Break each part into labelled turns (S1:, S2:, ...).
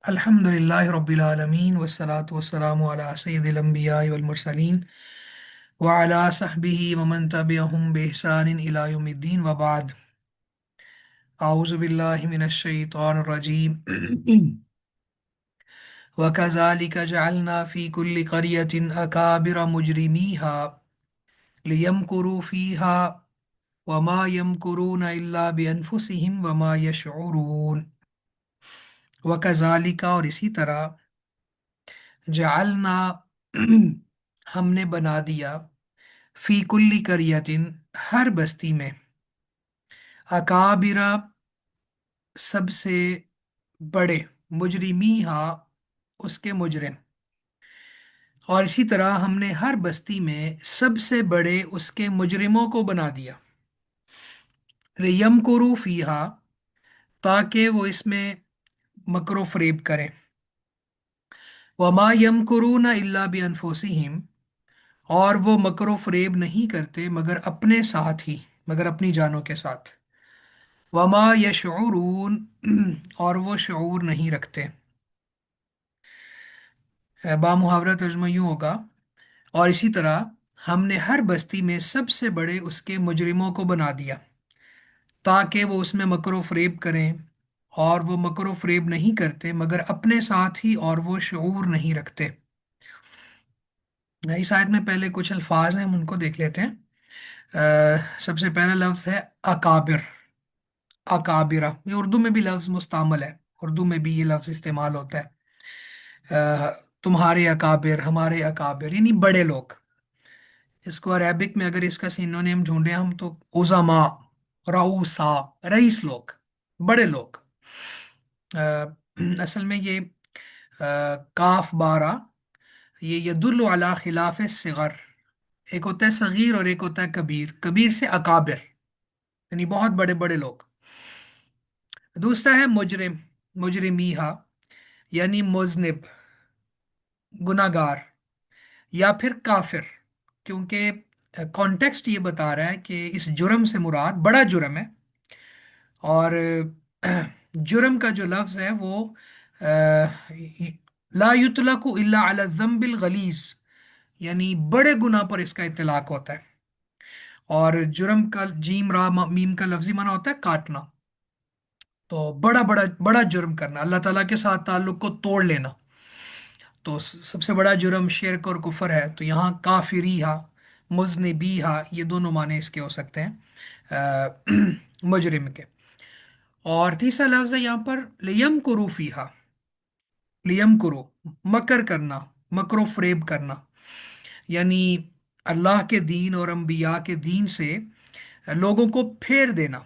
S1: अल्हम्दुलिल्लाहि रब्बिल आलमीन वस्सलातु वस्सलामु अला सय्यिदिल अंबिया'i वल मुरसलीन व अला सहबिही व मन तबिअहुम बि इहसानिन इला यौमिद्दीन व बाद। औज़ु बिल्लाहि मिनश शैतानिर रजीम। व कज़ालिका जअलना फी कुल्लि क़रयतिन अकाबिर मुजरिमीहा लियमकुरू फीहा व मा यमकुरून इल्ला बिअनफुसिहिम व मा यशऊरून। व कज़ालिका, और इसी तरह, जअलना हमने बना दिया, फी कुल्ली करियतिन हर बस्ती में, अकाबिरा सबसे बड़े, मुजरिमीहा उसके मुजरिम, और इसी तरह हमने हर बस्ती में सबसे बड़े उसके मुजरिमों को बना दिया। यमकुरू फीहा, ताकि वो इसमें मकरो फरेब करें। वमा यमकुरून इल्ला बिअनफुसिहिम, और वो मकरो फरेब नहीं करते मगर अपने साथ ही, मगर अपनी जानों के साथ। वमा यशऊरून, और वो शऊर नहीं रखते। बामुहावरा तर्जुमा यूं होगा, और इसी तरह हमने हर बस्ती में सबसे बड़े उसके मुजरिमों को बना दिया ताकि वो उसमें मकरो फरेब करें, और वो मकरो फरेब नहीं करते मगर अपने साथ ही, और वो शऊर नहीं रखते। इस आयत में पहले कुछ अल्फाज हैं, हम उनको देख लेते हैं। सबसे पहला लफ्ज है अकाबिर। अकाबिरा, ये उर्दू में भी लफ्ज मुस्तामल है, उर्दू में भी ये लफ्ज इस्तेमाल होता है। तुम्हारे अकाबिर, हमारे अकाबिर, यानी बड़े लोग। इसको अरेबिक में अगर इसका सिनोनिम ढूंढे हम तो उज़मा, रऊसा, रईस लोग, बड़े लोग। असल में ये काफ बारा, ये यदुल्लु अला खिलाफ सिगर। एक होता है सगीर और एक होता है कबीर। कबीर से अकाबिर, यानी बहुत बड़े बड़े लोग। दूसरा है मुजरिम, मुजरिमीहा, यानी मुजनिब, गुनाहगार, या फिर काफिर, क्योंकि कॉन्टेक्स्ट ये बता रहा है कि इस जुर्म से मुराद बड़ा जुर्म है। और जुर्म का जो लफ्ज़ है वो ला युतलकु इल्ला अला ज़म्बिल गलीज़, यानी बड़े गुनाह पर इसका इतलाक होता है। और जुर्म का जीम रा मीम का लफ्जी माना होता है काटना। तो बड़ा बड़ा बड़ा जुर्म करना, अल्लाह ताला के साथ ताल्लुक को तोड़ लेना। तो सबसे बड़ा जुर्म शिर्क और कुफर है। तो यहाँ काफिरीहा, मुजनिबीहा, ये दोनों माने इसके हो सकते हैं मुजरिम के। और तीसरा लफ्ज़ है यहाँ पर लियम कुरूफीहा। लियम कुरू, मकर करना, मकरो फरेब करना, यानी अल्लाह के दीन और अम्बिया के दीन से लोगों को फेर देना,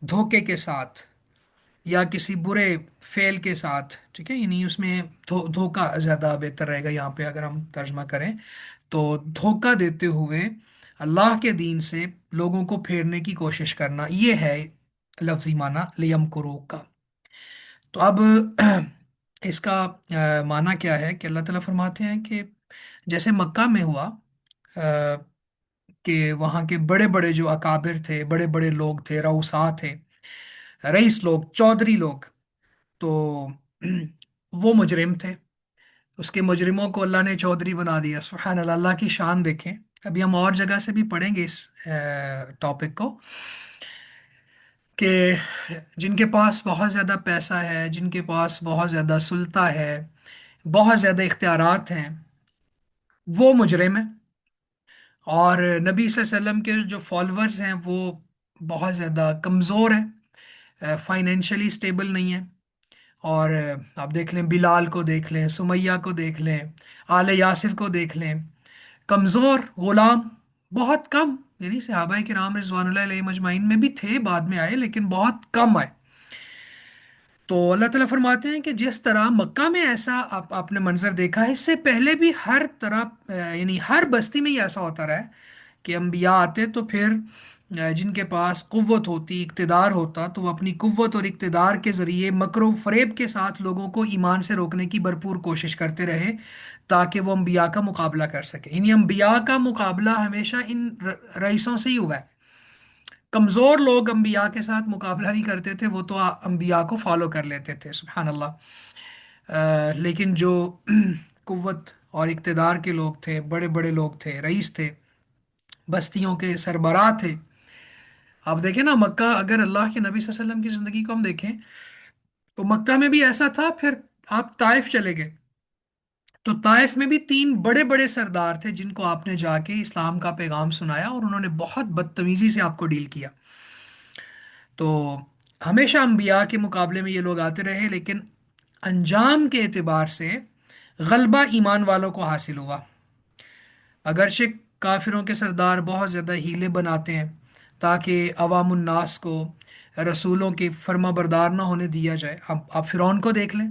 S1: धोखे के साथ या किसी बुरे फेल के साथ। ठीक है, यानी उसमें धोखा ज़्यादा बेहतर रहेगा यहाँ पे अगर हम तर्जमा करें तो। धोखा देते हुए अल्लाह के दीन से लोगों को फेरने की कोशिश करना, ये है लफ्जी माना लियम कुरू का। तो अब इसका माना क्या है कि अल्लाह ताला फरमाते हैं कि जैसे मक्का में हुआ, कि वहाँ के बड़े बड़े जो अकाबिर थे, बड़े बड़े लोग थे, रऊसा थे, रईस लोग, चौधरी लोग, तो वो मुजरिम थे। उसके मुजरिमों को अल्लाह ने चौधरी बना दिया। सुभान अल्लाह, अल्लाह की शान देखें। अभी हम और जगह से भी पढ़ेंगे इस टॉपिक को, कि जिनके पास बहुत ज़्यादा पैसा है, जिनके पास बहुत ज़्यादा सुल्ता है, बहुत ज़्यादा इख्तियारात हैं, वो मुजरिम है। और नबी सल्लल्लाहु अलैहि वसल्लम के जो फॉलोअर्स हैं वो बहुत ज़्यादा कमज़ोर हैं, फाइनेंशियली स्टेबल नहीं है। और आप देख लें, बिलाल को देख लें, सुमैया को देख लें, आले यासिर को देख लें, कमज़ोर गुलाम बहुत कम। यानी सहाबा किराम रिज़वानुल्लाहि अलैहिम अजमाइन में भी थे, बाद में आए, लेकिन बहुत कम आए। तो अल्लाह ताला फरमाते हैं कि जिस तरह मक्का में ऐसा आपने मंजर देखा है, इससे पहले भी हर तरफ यानी हर बस्ती में ही ऐसा होता रहा है कि अंबिया आते तो फिर जिनके पास कुव्वत होती, इक्तदार होता, तो वो अपनी कुव्वत और इक्तदार के ज़रिए मकरो फरेब के साथ लोगों को ईमान से रोकने की भरपूर कोशिश करते रहे ताकि वो अंबिया का मुकाबला कर सके। इन्हीं अंबिया का मुकाबला हमेशा इन रईसों से ही हुआ है। कमज़ोर लोग अंबिया के साथ मुकाबला नहीं करते थे, वो तो अंबिया को फॉलो कर लेते थे। सुभान अल्लाह। लेकिन जो कुव्वत और इक़्तिदार के लोग थे, बड़े बड़े लोग थे, रईस थे, बस्तियों के सरबराह थे। आप देखें ना, मक्का, अगर अल्लाह के नबी सल्लल्लाहु अलैहि वसल्लम की ज़िंदगी को हम देखें तो मक्का में भी ऐसा था। फिर आप ताइफ चले गए तो ताइफ में भी तीन बड़े बड़े सरदार थे जिनको आपने जाके इस्लाम का पैगाम सुनाया, और उन्होंने बहुत बदतमीजी से आपको डील किया। तो हमेशा अंबिया के मुकाबले में ये लोग आते रहे, लेकिन अंजाम के एतबार से गलबा ईमान वालों को हासिल हुआ। अगरचे काफिरों के सरदार बहुत ज़्यादा हीले बनाते हैं ताकि अवामुन्नास को रसूलों की फर्मा बरदार ना होने दिया जाए। अब आप फिरौन को देख लें,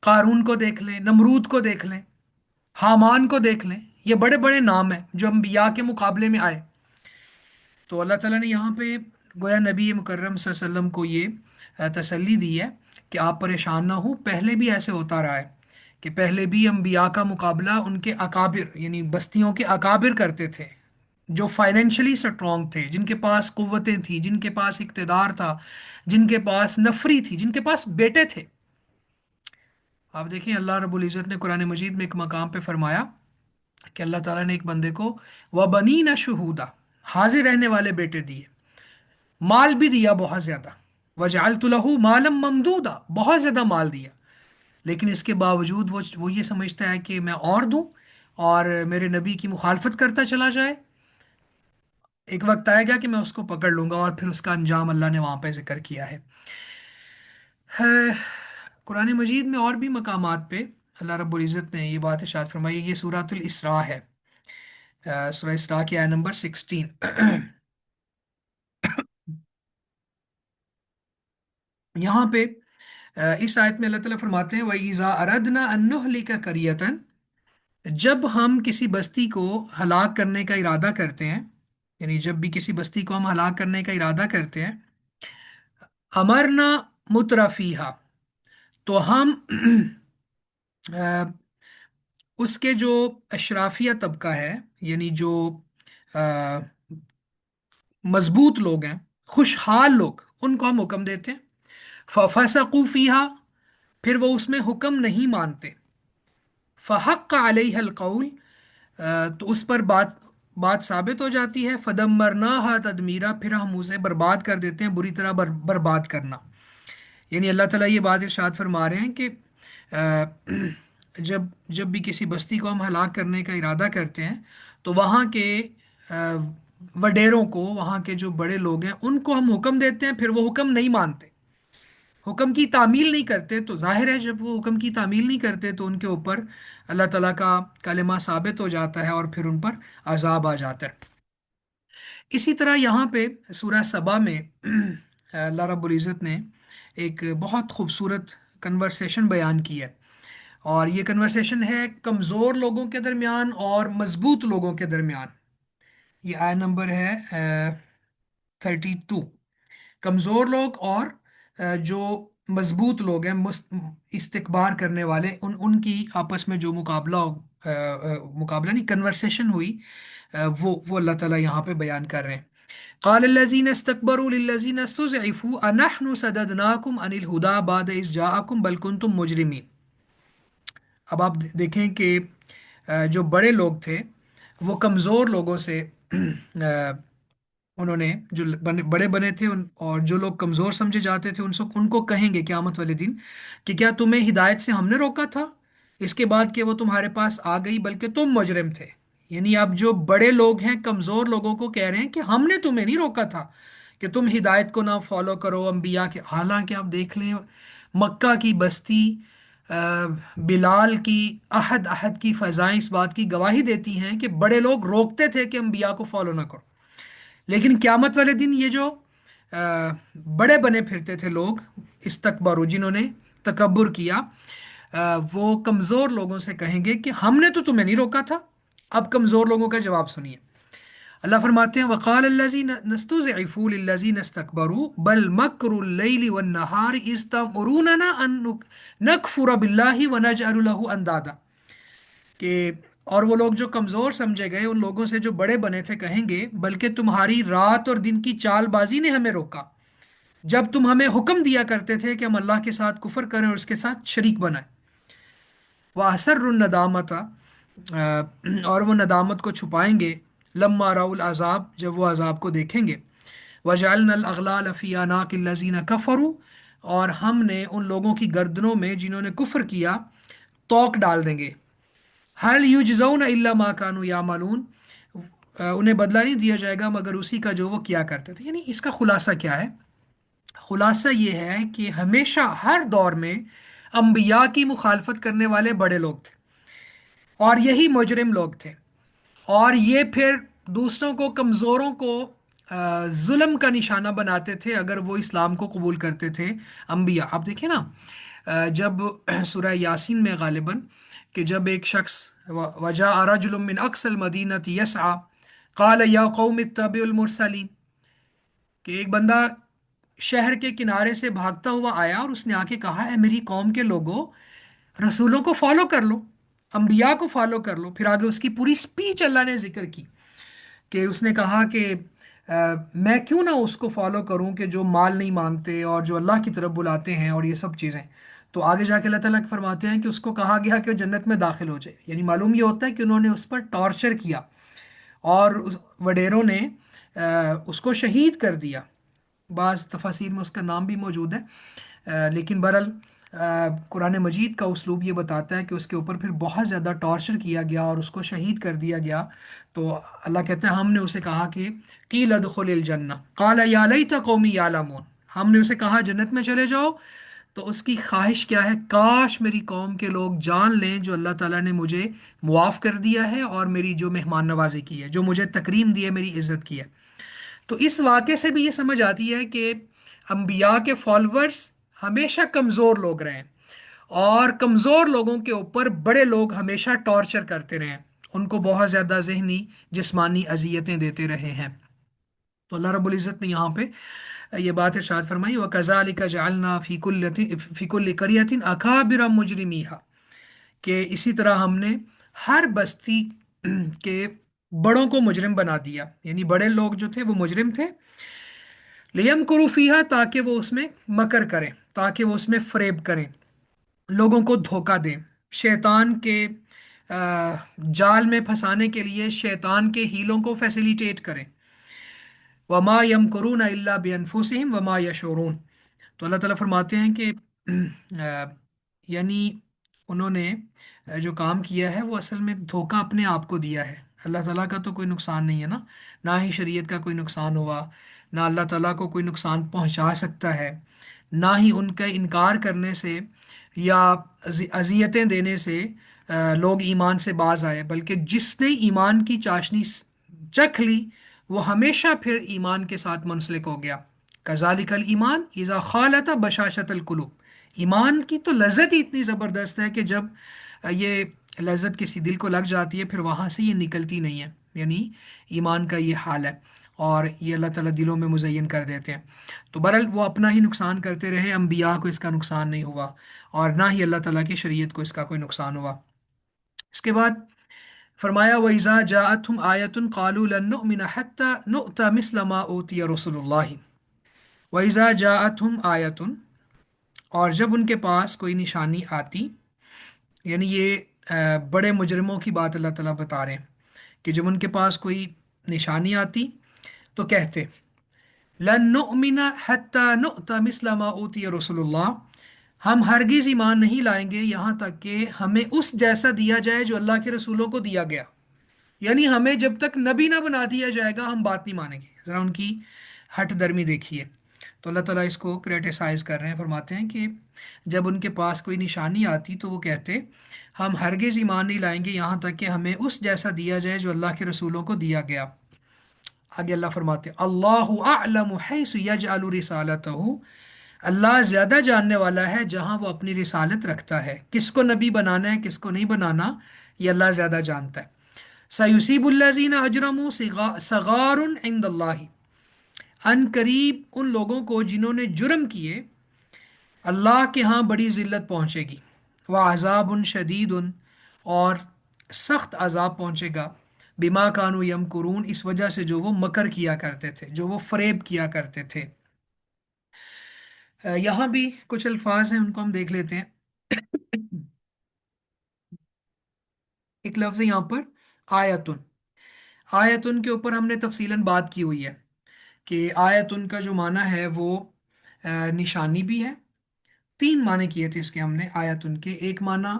S1: कारून को देख लें, नमरूद को देख लें, हामान को देख लें। ये बड़े बड़े नाम हैं जो अंबिया के मुकाबले में आए। तो अल्लाह ताला ने यहाँ पे गोया नबी मुकर्रम सल्लल्लाहु अलैहि वसल्लम को ये तसल्ली दी है कि आप परेशान ना हो। पहले भी ऐसे होता रहा है कि पहले भी अंबिया का मुकाबला उनके अकाबिर यानी बस्तियों के अकाबिर करते थे, जो फाइनेंशियली स्ट्रांग थे, जिनके पास कुव्वतें थी, जिनके पास इक़्तिदार था, जिनके पास नफरी थी, जिनके पास बेटे थे। आप देखिए अल्लाह रब्बुल इज़्ज़त ने कुरान मजीद में एक मकाम पे फरमाया कि अल्लाह ताला ने एक बंदे को व बनी न शहूदा, हाजिर रहने वाले बेटे दिए, माल भी दिया बहुत ज्यादा। वजअलतु लहू मालम ममदूदा, बहुत ज्यादा माल दिया। लेकिन इसके बावजूद वो ये समझता है कि मैं और दूं और मेरे नबी की मुखालफत करता चला जाए। एक वक्त आएगा कि मैं उसको पकड़ लूंगा, और फिर उसका अंजाम अल्लाह ने वहां पे जिक्र किया है। कुरान मजीद में और भी मकामात पे अल्लाह रब्बुल इज़्ज़त ने ये बात इरशाद फरमाई। ये सूरतुल इसरा है, सूरह इसरा की आयत नंबर 16। यहाँ पे इस आयत में अल्लाह ताला फरमाते हैं, वही इज़ा अरदना अन नुहलिका करियतन, जब हम किसी बस्ती को हलाक करने का इरादा करते हैं, यानी जब भी किसी बस्ती को हम हलाक करने का इरादा करते हैं, अमरना मुतरफीहा, तो हम अ, उसके जो अशराफिया तबका है, यानी जो अ, मजबूत लोग हैं, खुशहाल लोग, उनको हम हुक्म देते हैं। फसकू फीहा, फिर वो उसमें हुक्म नहीं मानते। फ़हक्क अलैहल कौल, तो उस पर बात बात साबित हो जाती है। फदम्मरनाहा तदमीरा, फिर हम उसे बर्बाद कर देते हैं, बुरी तरह बर्बाद करना। यानी अल्लाह ताला ये बात इरशाद फरमा रहे हैं कि जब जब भी किसी बस्ती को हम हलाक करने का इरादा करते हैं तो वहाँ के वडेरों को, वहाँ के जो बड़े लोग हैं, उनको हम हुक्म देते हैं, फिर वो हुक्म नहीं मानते, हुक्म की तामील नहीं करते। तो जाहिर है जब वो हुक्म की तामील नहीं करते तो उनके ऊपर अल्लाह ताला का कलिमा साबित हो जाता है और फिर उन पर अजाब आ जाता है। इसी तरह यहाँ पे सूरह सबा में अल्लाह रब्बुल इज़्ज़त ने एक बहुत खूबसूरत कन्वर्सेशन बयान की है, और ये कन्वर्सेशन है कमज़ोर लोगों के दरमियान और मजबूत लोगों के दरमियान। ये आय नंबर है 32। कमज़ोर लोग और जो मजबूत लोग हैं, इस्तिकबार करने वाले, उनकी आपस में जो मुकाबला नहीं, कन्वर्सेशन हुई, वो अल्लाह ताला यहाँ पे बयान कर रहे हैं। क़ालल्लज़ीन इस्तकबरू लिल्लज़ीन इस्तुज़इफ़ू अनहनु सददनाकुम अनिल हुदा बाद इज़ जाअकुम बल कुंतुम मुजरिमीन। अब आप देखें कि जो बड़े लोग थे वो कमज़ोर लोगों से उन्होंने, जो बड़े बने थे और जो लोग कमज़ोर समझे जाते थे, उनसे उनको कहेंगे क़यामत वाले दिन कि क्या तुम्हें हिदायत से हमने रोका था, इसके बाद कि वो तुम्हारे पास आ गई, बल्कि तुम मुजरिम थे। यानी अब जो बड़े लोग हैं कमज़ोर लोगों को कह रहे हैं कि हमने तुम्हें नहीं रोका था कि तुम हिदायत को ना फॉलो करो अंबिया के। हालांकि आप देख लें, मक्का की बस्ती, अ, बिलाल की अहद अहद की फ़ज़ाएं इस बात की गवाही देती हैं कि बड़े लोग रोकते थे कि अंबिया को फॉलो ना करो। लेकिन क्यामत वाले दिन ये जो बड़े बने फिरते थे लोग, इस्तकबरू, जिन्होंने तकब्बुर किया, वो कमज़ोर लोगों से कहेंगे कि हमने तो तुम्हें नहीं रोका था। अब कमज़ोर लोगों का जवाब सुनिए। अल्लाह फरमाते हैं, वक़ाल अल्लज़ीना नस्तुज़इफ़ू लिल्लज़ीना इस्तकबरू बल मकरुल लैलि वन नहार इज़ तअमुरूनना अन नकफुर बिल्लाहि व नजअलु लहु अंदादा, कि और वो लोग जो कमज़ोर समझे गए, उन लोगों से जो बड़े बने थे, कहेंगे बल्कि तुम्हारी रात और दिन की चालबाजी ने हमें रोका جب تم ہمیں حکم دیا کرتے تھے کہ ہم اللہ کے ساتھ کفر کریں اور اس کے ساتھ شریک بنائیں. وَأَسَرُّ الندامت، اور وہ ندامت کو چھپائیں گے. لما راؤ العذاب، جب وہ عذاب کو دیکھیں گے. وَجَعَلْنَا الْأَغْلَالَ فِي أَعْنَاقِ الَّذِينَ كَفَرُوا، اور ہم نے ان لوگوں کی گردنوں میں جنہوں نے کفر کیا توق ڈال دیں گے. هَلْ يُجْزَوْنَ إِلَّا مَا كَانُوا يَعْمَلُونَ، انہیں بدلہ نہیں دیا جائے گا مگر اسی کا جو وہ کیا کرتے تھے. یعنی اس کا خلاصہ کیا ہے؟ خلاصہ یہ ہے کہ ہمیشہ ہر دور میں انبیاء کی مخالفت کرنے والے بڑے لوگ تھے، اور یہی مجرم لوگ تھے. اور یہ پھر دوسروں کو، کمزوروں کو ظلم کا نشانہ بناتے تھے اگر وہ اسلام کو قبول کرتے تھے. انبیاء آپ دیکھیں نا، جب سورہ یاسین میں غالباً کہ جب ایک شخص وجاء رجل من اقصى المدینہ یسعى قال یا قوم اتبعوا المرسلین، کہ ایک بندہ شہر کے کنارے سے بھاگتا ہوا آیا اور اس نے آ کے کہا اے میری قوم کے لوگوں، رسولوں کو فالو کر لو، انبیاء کو فالو کر لو. پھر آگے اس کی پوری سپیچ اللہ نے ذکر کی کہ اس نے کہا کہ میں کیوں نہ اس کو فالو کروں کہ جو مال نہیں مانگتے اور جو اللہ کی طرف بلاتے ہیں اور یہ سب چیزیں. تو آگے جا کے اللہ تعالیٰ فرماتے ہیں کہ اس کو کہا گیا کہ وہ جنت میں داخل ہو جائے. یعنی معلوم یہ ہوتا ہے کہ انہوں نے اس پر ٹارچر کیا اور وڈیروں نے اس کو شہید کر دیا. بعض تفاسیر میں اس کا نام بھی موجود ہے، لیکن برحال قرآن مجید کا اسلوب یہ بتاتا ہے کہ اس کے اوپر پھر بہت زیادہ ٹارچر کیا گیا اور اس کو شہید کر دیا گیا. تو اللہ کہتے ہیں ہم نے اسے کہا کہ قیل ادخل الجنہ قال یا لیت قومی یعلمون، ہم نے اسے کہا جنت میں چلے جاؤ. تو اس کی خواہش کیا ہے؟ کاش میری قوم کے لوگ جان لیں جو اللہ تعالیٰ نے مجھے معاف کر دیا ہے اور میری جو مہمان نوازی کی ہے، جو مجھے تکریم دی ہے، میری عزت کی ہے. تو اس واقعے سے بھی یہ سمجھ آتی ہے کہ انبیاء کے فالورز ہمیشہ کمزور لوگ رہے ہیں، اور کمزور لوگوں کے اوپر بڑے لوگ ہمیشہ ٹارچر کرتے رہے ہیں، ان کو بہت زیادہ ذہنی جسمانی اذیتیں دیتے رہے ہیں. تو اللہ رب العزت نے یہاں پہ یہ بات ارشاد فرمائی وَكَذَلِكَ جَعَلْنَا فِي كُلِّ قَرْيَةٍ أَكَابِرَ مُجْرِمِيهَا، کہ اسی طرح ہم نے ہر بستی کے بڑوں کو مجرم بنا دیا. یعنی بڑے لوگ جو تھے وہ مجرم تھے. لِيَمْكُرُوا فِيهَا، تاکہ وہ اس میں مکر کریں، تاکہ وہ اس میں فریب کریں، لوگوں کو دھوکہ دیں، شیطان کے جال میں پھنسانے کے لیے شیطان کے ہیلوں کو فیسیلیٹیٹ کریں. وما یمکرون الا بانفسہم وما یشعرون. تو اللہ تعالیٰ فرماتے ہیں کہ آ، یعنی انہوں نے جو کام کیا ہے وہ اصل میں دھوکہ اپنے آپ کو دیا ہے. اللہ تعالیٰ کا تو کوئی نقصان نہیں ہے نا، نہ ہی شریعت کا کوئی نقصان ہوا، نہ اللہ تعالیٰ کو کوئی نقصان پہنچا سکتا ہے، نہ ہی ان کا انکار کرنے سے یا اذیتیں دینے سے لوگ ایمان سے باز آئے. بلکہ جس نے ایمان کی چاشنی چکھ لی وہ ہمیشہ پھر ایمان کے ساتھ منسلک ہو گیا. کذالک الایمان اذا خالط بشاشت القلوب، ایمان کی تو لذت ہی اتنی زبردست ہے کہ جب یہ لذت کسی دل کو لگ جاتی ہے پھر وہاں سے یہ نکلتی نہیں ہے. یعنی ایمان کا یہ حال ہے، اور یہ اللہ تعالیٰ دلوں میں مزین کر دیتے ہیں. تو برحال وہ اپنا ہی نقصان کرتے رہے، انبیاء کو اس کا نقصان نہیں ہوا اور نہ ہی اللہ تعالیٰ کی شریعت کو اس کا کوئی نقصان ہوا. اس کے بعد فرمایا وَإِذَا جَاءَتْهُمْ آيَةٌ قَالُوا لَن نُؤْمِنَ حَتَّى نُؤْتَ مِثْلَ مَا أُوتِيَ رُسُلُ اللَّهِ وَإِذَا جَاءَتْهُمْ آيَةٌ، اور جب ان کے پاس کوئی نشانی آتی. یعنی یہ بڑے مجرموں کی بات اللہ تعالیٰ بتا رہے ہیں کہ جب ان کے پاس کوئی نشانی آتی تو کہتے لَن نُؤْمِنَ حَتَّى نُؤْتَ مِثْلَ مَا أُوتِيَ رُسُلُ اللَّهِ، ہم ہرگز ایمان نہیں لائیں گے یہاں تک کہ ہمیں اس جیسا دیا جائے جو اللہ کے رسولوں کو دیا گیا. یعنی ہمیں جب تک نبی نہ بنا دیا جائے گا ہم بات نہیں مانیں گے. ذرا ان کی ہٹ درمی دیکھیے. تو اللہ تعالیٰ اس کو کریٹیسائز کر رہے ہیں، فرماتے ہیں کہ جب ان کے پاس کوئی نشانی آتی تو وہ کہتے ہم ہرگز ایمان نہیں لائیں گے یہاں تک کہ ہمیں اس جیسا دیا جائے جو اللہ کے رسولوں کو دیا گیا. آگے اللہ فرماتے ہیں اللہ اعلم حیث یجعل رسالتہ، اللہ زیادہ جاننے والا ہے جہاں وہ اپنی رسالت رکھتا ہے. کس کو نبی بنانا ہے کس کو نہیں بنانا یہ اللہ زیادہ جانتا ہے. سیصیب الذین اجرموا صغار عند اللہ، ان قریب ان لوگوں کو جنہوں نے جرم کیے اللہ کے ہاں بڑی ذلت پہنچے گی. وعذاب شدید، اور سخت عذاب پہنچے گا. بما کانوا یمکرون، اس وجہ سے جو وہ مکر کیا کرتے تھے، جو وہ فریب کیا کرتے تھے. यहाँ भी कुछ अल्फाज हैं, उनको हम देख लेते हैं। एक लफ्ज़ है यहाँ पर, आयतुन। आयतुन के ऊपर हमने तफसीलन बात की हुई है कि आयतुन का जो माना है वो निशानी भी है। तीन माने किए थे इसके हमने आयतुन के। एक माना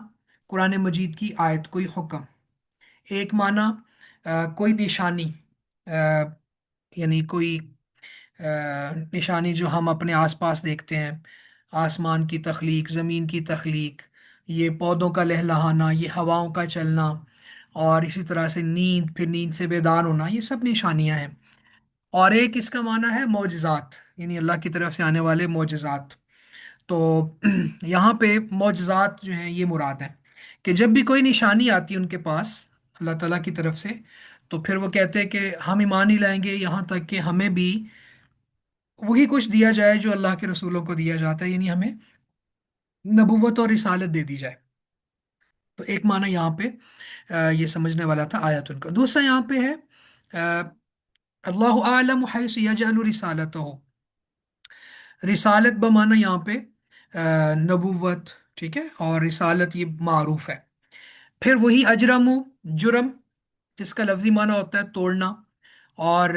S1: कुरान मजीद की आयत, कोई हुक्म। एक माना कोई निशानी, अ, यानी कोई निशानी जो हम अपने आसपास देखते हैं। आसमान की तख्लीक, ज़मीन की तख्लीक, ये पौधों का लहलहाना, ये हवाओं का चलना, और इसी तरह से नींद, फिर नींद से बेदार होना, ये सब निशानियां हैं। और एक इसका माना है मोजज़ात, यानी अल्लाह की तरफ से आने वाले मोजज़ात। तो यहाँ पे मोजज़ात जो हैं ये मुराद हैं कि जब भी कोई निशानी आती है उनके पास अल्लाह ताला की तरफ से, तो फिर वो कहते हैं कि हम ईमान ही लाएंगे, यहाँ तक कि हमें भी वही कुछ दिया जाए जो अल्लाह के रसूलों को दिया जाता है, यानी हमें नबूवत और रिसालत दे दी जाए। तो एक माना यहाँ पे ये समझने वाला था आयत उनका। दूसरा यहाँ पे है अल्लाहु आलम हैसु यजअलु रिसालतहु। रिसालत बमाना यहाँ पे नबूवत, ठीक है, और रिसालत ये मारूफ है। फिर वही अजरमु, जुर्म, जिसका लफ्जी माना होता है तोड़ना। और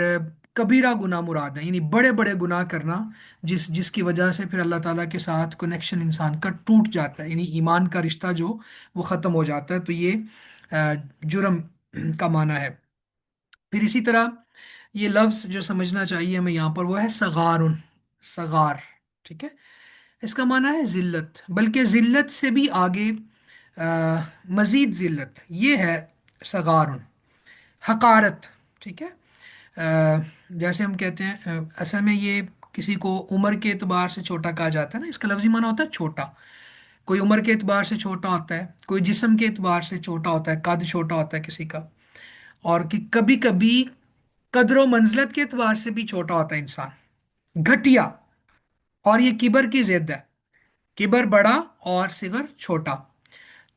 S1: कबीरा गुनाह मुराद है, यानी बड़े बड़े गुनाह करना, जिसकी वजह से फिर अल्लाह ताला के साथ कनेक्शन इंसान का टूट जाता है, यानी ईमान का रिश्ता जो वो ख़त्म हो जाता है। तो ये जुर्म का माना है। फिर इसी तरह ये लफ्ज़ जो समझना चाहिए हमें यहाँ पर वो है सगारुन, सगार, ठीक है। इसका माना है जिल्लत, बल्कि जिल्लत से भी आगे मजीद जिल्लत, ये है सगारुन, हकारत, ठीक है। जैसे हम कहते हैं असल में ये किसी को उम्र के एतबार से छोटा कहा जाता है ना, इसका लफ्ज़ी माना होता है छोटा। कोई उम्र के एतबार से छोटा होता है, कोई जिस्म के एतबार से छोटा होता है, कद छोटा होता है किसी का। और कि कभी कभी कदर मंजलत के एतबार से भी छोटा होता है इंसान, घटिया। और ये किबर की जिद है, किबर बड़ा और सिगर छोटा।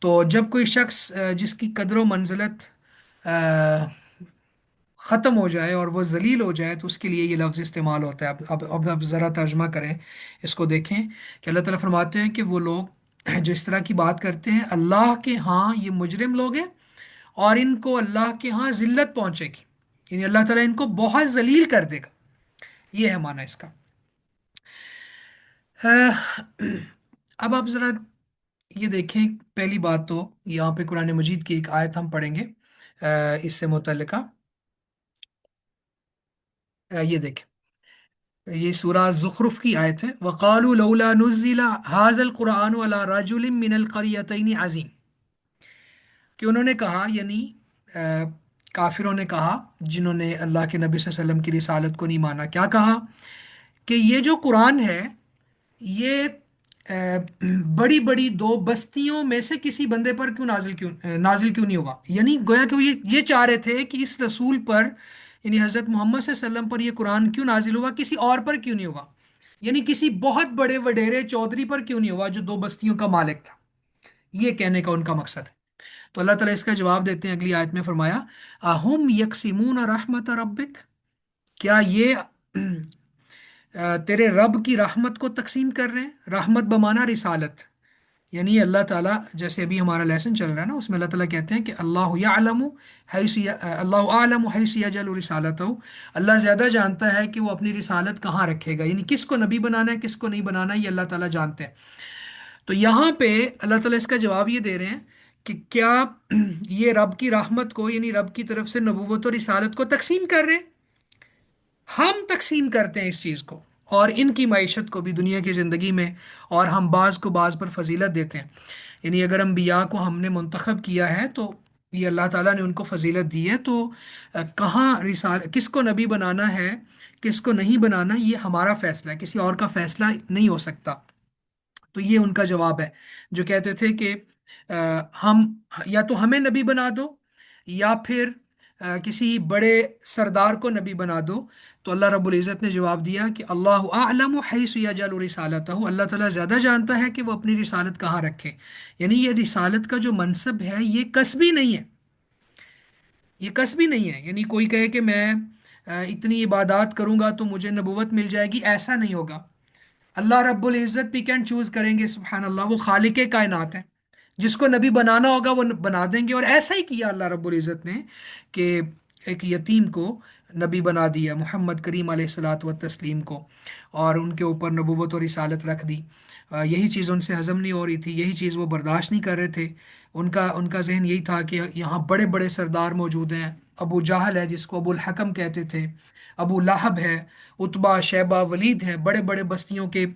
S1: तो जब कोई शख्स जिसकी कदर मंजिलत ख़त्म हो जाए और वो जलील हो जाए, तो उसके लिए ये लफ्ज़ इस्तेमाल होता है। अब ज़रा तर्जमा करें, इसको देखें कि अल्लाह ताला फरमाते हैं कि वो लोग जो इस तरह की बात करते हैं, अल्लाह के यहाँ ये मुजरिम लोग हैं और इनको अल्लाह के यहाँ जिल्लत पहुंचेगी, यानी अल्लाह ताला इनको बहुत जलील कर देगा। ये है माना इसका। अब आप ज़रा ये देखें, पहली बात तो यहाँ पे कुरान मजीद की एक आयत हम पढ़ेंगे इससे मुतल्लिका। ये देखें, ये सूरा ज़ुखरुफ की आयत है। वक़ालू लौला नुज़्ज़िला हाज़ल कुरान अला रजुलिम मिनल क़रयतैनि अज़ीम। कि उन्होंने कहा, यानी अ, काफिरों ने कहा, जिन्होंने अल्लाह के नबी सल्लल्लाहु अलैहि वसल्लम की रिसालत को नहीं माना, क्या कहा कि ये जो कुरान है ये बड़ी बड़ी दो बस्तियों में से किसी बंदे पर क्यों नाजिल क्यों नहीं हुआ। यानी गोया कि वो ये चाह रहे थे कि इस रसूल पर, यानी हज़रत मोहम्मद सल्लल्लाहु अलैहि वसल्लम पर ये कुरान क्यों नाजिल हुआ, किसी और पर क्यों नहीं हुआ। यानी किसी बहुत बड़े वडेरे चौधरी पर क्यों नहीं हुआ जो दो बस्तियों का मालिक था। ये कहने का उनका मकसद है। तो अल्लाह ताला इसका जवाब देते हैं अगली आयत में, फरमाया अहुम यकसिमून रहमत रब्बिक। क्या ये तेरे रब की रहमत को तकसीम कर रहे हैं। रहमत बमाना रिसालत, यानी अल्लाह ताला, जैसे अभी हमारा लेसन चल रहा है ना, उसमें अल्लाह ताला कहते हैं कि अल्लाह यालमु हैसु अल्लाह आलमु हैसु यजअलु रिसालतहु। अल्लाह ज़्यादा जानता है कि वो अपनी रिसालत कहाँ रखेगा, यानी किसको नबी बनाना है किसको नहीं बनाना है, ये अल्लाह ताला जानते हैं। तो यहाँ पे अल्लाह ताला इसका जवाब ये दे रहे हैं कि क्या ये रब की रहमत को, यानी रब की तरफ से नबूवत और रिसालत को तकसीम कर रहे हैं। हम तकसीम करते हैं इस चीज़ को, और इनकी मईशत को भी दुनिया की ज़िंदगी में, और हम बाज़ को बाज़ पर फजीलत देते हैं। यानी अगर अम्बिया को हमने मुंतखब किया है तो ये अल्लाह ताला ने उनको फजीलत दी है। तो कहाँ रिसाल, किसको नबी बनाना है किसको नहीं बनाना, ये हमारा फैसला है, किसी और का फैसला नहीं हो सकता। तो ये उनका जवाब है जो कहते थे कि हम या तो हमें नबी बना दो, या फिर किसी बड़े सरदार को नबी बना दो। तो अल्लाह रब्बुल इज़्ज़त ने जवाब दिया कि अल्लाहु अअलमु हैसु यजअलु रिसालतहु। अल्लाह ताला ज़्यादा जानता है कि वो अपनी रिसालत कहाँ रखे। यानी ये रिसालत का जो मनसब है ये कसबी नहीं है, ये कसबी नहीं है। यानी कोई कहे कि मैं इतनी इबादत करूंगा तो मुझे नबूवत मिल जाएगी, ऐसा नहीं होगा। अल्लाह रब्बुल इज़्ज़त पिक एंड चूज करेंगे, सुबहान अल्लाह, वो खालिक कायनात है। जिसको नबी बनाना होगा वो बना देंगे। और ऐसा ही किया अल्लाह रब्बुल इज़्ज़त ने कि एक यतीम को नबी बना दिया, मोहम्मद करीम अलैहिस्सलात व तस्लीम को, और उनके ऊपर नबूवत और रिसालत रख दी। यही चीज़ उनसे हजम नहीं हो रही थी, यही चीज़ वो बर्दाश्त नहीं कर रहे थे। उनका उनका जहन यही था कि यहाँ बड़े बड़े सरदार मौजूद हैं। अबू जाहल है जिसको अबुल हकम कहते थे, अबू लाहब है, उतबा शैबा वलीद हैं, बड़े बड़े बस्तियों के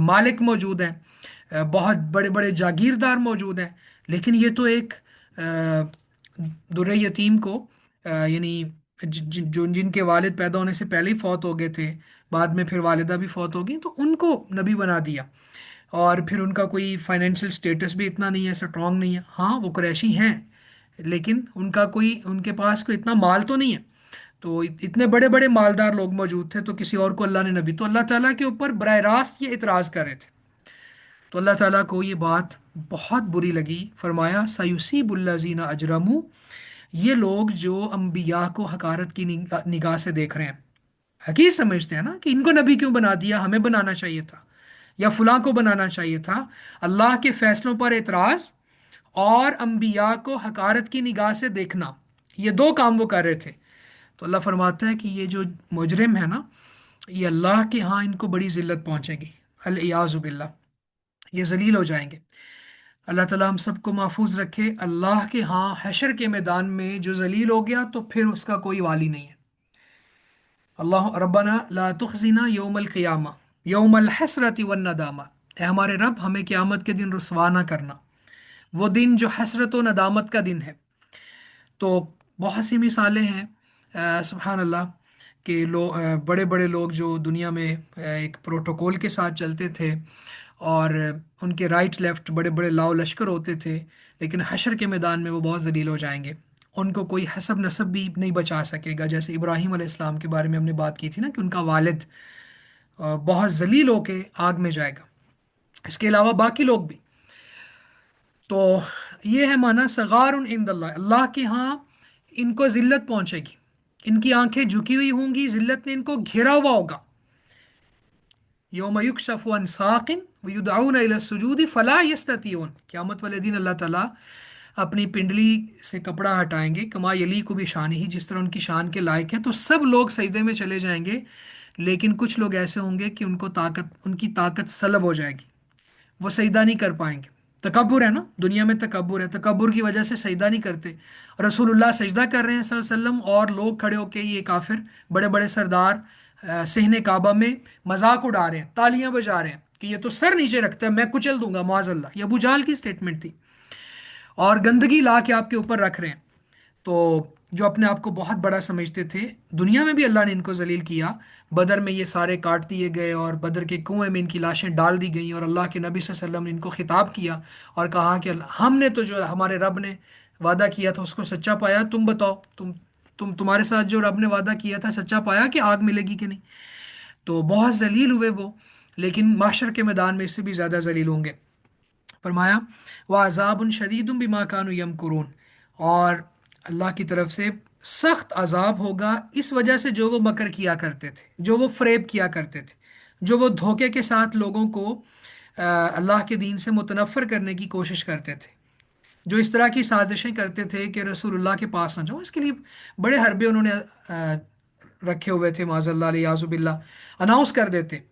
S1: मालिक मौजूद हैं, बहुत बड़े बड़े जागीरदार मौजूद हैं। लेकिन ये तो एक दुर्रे यतीम को, यानी जो जिनके वालिद पैदा होने से पहले ही फौत हो गए थे, बाद में फिर वालिदा भी फौत हो गई, तो उनको नबी बना दिया। और फिर उनका कोई फाइनेंशियल स्टेटस भी इतना नहीं है, स्ट्रांग नहीं है। हाँ वो कुरैशी हैं, लेकिन उनका कोई, उनके पास कोई इतना माल तो नहीं है। तो इतने बड़े बड़े मालदार लोग मौजूद थे, तो किसी और को अल्लाह ने नबी, तो अल्लाह ताला के ऊपर बरह रास्त ये इतराज कर रहे थे। तो अल्लाह ताला को ये बात बहुत बुरी लगी। फरमाया सयुसीबुल्लज़ीना अजरमू, ये लोग जो अंबिया को हकारत की निगाह से देख रहे हैं, हकीर समझते हैं ना कि इनको नबी क्यों बना दिया, हमें बनाना चाहिए था, या फलां को बनाना चाहिए था। अल्लाह के फैसलों पर एतराज और अंबिया को हकारत की निगाह से देखना, ये दो काम वो कर रहे थे। तो अल्लाह फरमाता है कि ये जो मुजरिम है ना, ये अल्लाह के यहाँ इनको बड़ी जिल्लत पहुंचेगी, अलियाज़ु बिल्लाह, ये जलील हो जाएंगे। अल्लाह ताला हम सबको महफूज रखे। अल्लाह के यहाँ हशर के मैदान में जो जलील हो गया तो फिर उसका कोई वाली नहीं है। अल्लाह रब्बना ला तुखज़िना यौमल क़ियामा यौमल हसरति वन नदामा, ए हमारे रब हमें क़यामत के दिन रुसवा ना करना, वो दिन जो हसरत व नदामत का दिन है। तो बहुत सी मिसालें हैं, सुबहान अल्लाह, कि बड़े बड़े लोग जो दुनिया में एक प्रोटोकॉल के साथ चलते थे, और उनके राइट लेफ्ट बड़े बड़े लाव लश्कर होते थे, लेकिन हशर के मैदान में वो बहुत जलील हो जाएंगे। उनको कोई हसब नसब भी नहीं बचा सकेगा। जैसे इब्राहीम अलैहिस्सलाम के बारे में हमने बात की थी ना, कि उनका वालिद बहुत जलील होके आग में जाएगा। इसके अलावा बाकी लोग भी। तो ये है माना सगारुन इंदल्लाह, अल्लाह के यहाँ इनको जिल्लत पहुंचेगी, इनकी आंखें झुकी हुई होंगी, जिल्लत ने इनको घेरा हुआ होगा। यौम युक्शफु अन साकिन व युदऊन इला सुजूद फला यस्ततियून, क़यामत वाले दिन अल्लाह ताला अपनी पिंडली से कपड़ा हटाएंगे, कमा यली को भी शान ही, जिस तरह उनकी शान के लायक है, तो सब लोग सजदे में चले जाएंगे। लेकिन कुछ लोग ऐसे होंगे कि उनको ताकत, उनकी ताकत सलब हो जाएगी, वो सजदा नहीं कर पाएंगे। तकब्बुर है ना, दुनिया में तकब्बुर है, तकब्बुर की वजह से सजदा नहीं करते। रसूलुल्लाह सजदा कर रहे हैं सल्लल्लाहु अलैहि वसल्लम, और लोग खड़े होके, ये काफिर बड़े बड़े सरदार सहने काबा में मजाक उड़ा रहे हैं, तालियां बजा रहे हैं कि ये तो सर नीचे रखता है, मैं कुचल दूंगा माजल्ला। ये अबू जाहल की स्टेटमेंट थी। और गंदगी ला के आपके ऊपर रख रहे हैं। तो जो अपने आप को बहुत बड़ा समझते थे, दुनिया में भी अल्लाह ने इनको जलील किया। बदर में ये सारे काट दिए गए, और बदर के कुएं में इनकी लाशें डाल दी गई, और अल्लाह के नबी सल्लल्लाहु अलैहि वसल्लम ने इनको खिताब किया और कहा कि हमने तो जो हमारे रब ने वादा किया था उसको सच्चा पाया, तुम बताओ, तुम्हारे साथ जो रब ने वादा किया था सच्चा पाया कि आग मिलेगी कि नहीं। तो बहुत जलील हुए वो, लेकिन माशर के मैदान में इससे भी ज़्यादा जलील होंगे। फरमाया व अजाबुन शदीदुम बिमा कानू यमकुरून, और अल्लाह की तरफ से सख्त अजाब होगा इस वजह से जो वो मकर किया करते थे, जो वो फ्रेब किया करते थे, जो वो धोखे के साथ लोगों को अल्लाह के दीन से मुतनफ़र करने की कोशिश करते थे, जो इस तरह की साजिशें करते थे कि रसूलुल्लाह के पास ना जाओ। इसके लिए बड़े हरबे उन्होंने रखे हुए थे, माज़ल्लाह याज़ुबिल्ला, अनाउंस कर देते।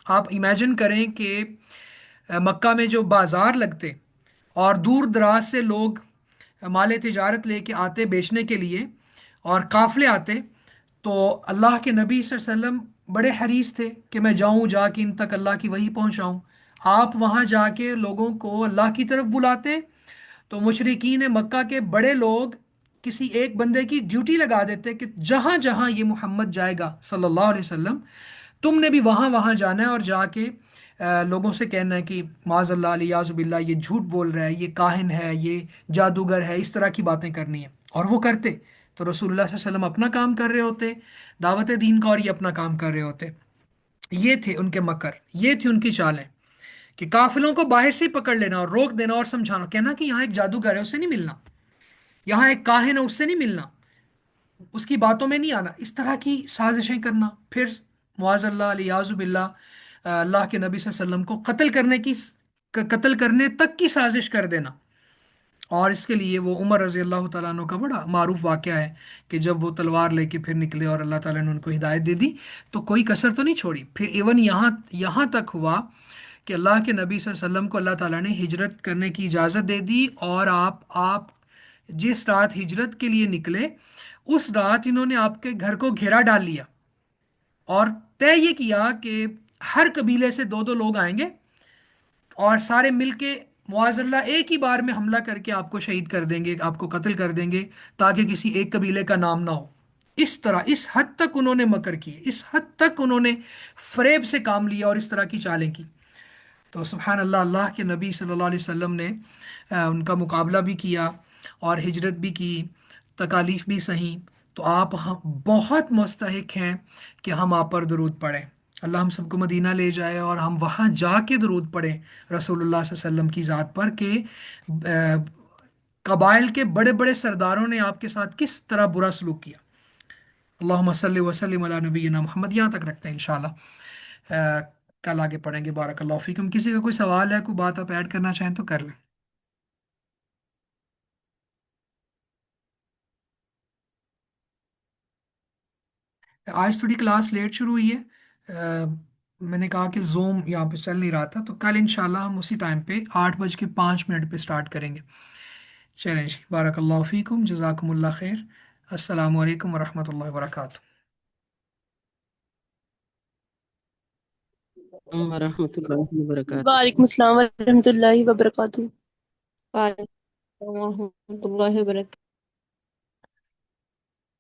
S1: आप इमेजिन करें कि मक्का में जो बाज़ार लगते, और दूर दराज से लोग माल तिजारत लेके आते बेचने के लिए, और काफ़िले आते, तो अल्लाह के नबी सल्लल्लाहु अलैहि वसल्लम बड़े हरीस थे कि मैं जाऊं, जाके इन तक अल्लाह की वही पहुंचाऊं। आप वहां जाके लोगों को अल्लाह की तरफ बुलाते, तो मुशरिकीन मक्का के बड़े लोग किसी एक बंदे की ड्यूटी लगा देते कि जहां जहां ये मोहम्मद जाएगा सल्लल्लाहु अलैहि वसल्लम, तुमने भी वहां वहां जाना है, और जाके लोगों से कहना है कि माज़ल्लाह अलियाज़ुबिल्लाह ये झूठ बोल रहा है, ये काहिन है, ये जादूगर है, इस तरह की बातें करनी है। और वो करते। तो रसूलुल्लाह सल्लल्लाहु अलैहि वसल्लम अपना काम कर रहे होते, दावत दीन का, और ये अपना काम कर रहे होते। ये थे उनके मकर, ये थी उनकी चालें, कि काफिलों को बाहर से ही पकड़ लेना और रोक देना और समझाना, कहना कि यहाँ एक जादूगर है उससे नहीं मिलना, यहाँ एक काहिन है उससे नहीं मिलना, उसकी बातों में नहीं आना, इस तरह की साजिशें करना। फिर मुआज़ल्लाह अलियाज़ुबिल्लाह अल्लाह के नबी सल्लल्लाहु अलैहि वसल्लम को कत्ल करने तक की साजिश कर देना। और इसके लिए वो उमर रजी अल्लाह तआला अन्हु का बड़ा मारूफ वाकया है कि जब वो तलवार लेके फिर निकले और अल्लाह ताला ने उनको हिदायत दे दी, तो कोई कसर तो नहीं छोड़ी। फिर इवन यहाँ यहाँ तक हुआ कि अल्लाह के नबी सल्लल्लाहु अलैहि वसल्लम को अल्लाह ताला ने हिजरत करने की इजाज़त दे दी, और आप जिस रात हिजरत के लिए निकले उस रात इन्होंने आपके घर को घेरा डाल लिया, और तय ये किया कि हर कबीले से दो दो लोग आएंगे और सारे मिलके मुआज़ल्ला एक ही बार में हमला करके आपको शहीद कर देंगे, आपको कत्ल कर देंगे, ताकि किसी एक कबीले का नाम ना हो। इस तरह इस हद तक उन्होंने मकर किए, इस हद तक उन्होंने फरेब से काम लिया और इस तरह की चालें की। तो सुबहान अल्लाह, अल्लाह के नबी सल्लल्लाहु अलैहि वसल्लम ने उनका मुकाबला भी किया और हिजरत भी की, तकालीफ भी सही। तो आप हम बहुत मुस्तहिक हैं कि हम आप पर दरूद पढ़ें। अल्लाह हम सबको मदीना ले जाए और हम वहाँ जाके दरूद पढ़ें रसूलुल्लाह सल्लल्लाहु अलैहि वसल्लम की ज़ात पर, कि कबाइल के बड़े बड़े सरदारों ने आपके साथ किस तरह बुरा सलूक किया। अल्लाहुम्मा सल्लि व सल्लिम अला नबीना मोहम्मद। यहाँ तक रखते हैं इंशाल्लाह। कल आगे पढ़ेंगे। बारकल्लाहु फीकुम। किसी का कोई सवाल है, कोई बात आप ऐड करना चाहें तो कर लें। आज थोड़ी क्लास लेट शुरू हुई है। मैंने कहा कि जूम यहाँ पे चल नहीं रहा था, तो कल इंशाल्लाह हम उसी टाइम पे 8:05 पे स्टार्ट करेंगे। चलें जी, बारकल्लाहु फीकुम, जज़ाकुमुल्लाह खैर। अस्सलामु अलैकुम वरहमतुल्लाहि वबरकातुहू।
S2: वरहमतुल्लाहि वबरकातुहू।
S3: वालेकुम अस्सलाम वरहमतुल्लाहि वबरकातुहू।
S2: वालेकुम वरहमतुल्लाहि वबरकातुहू।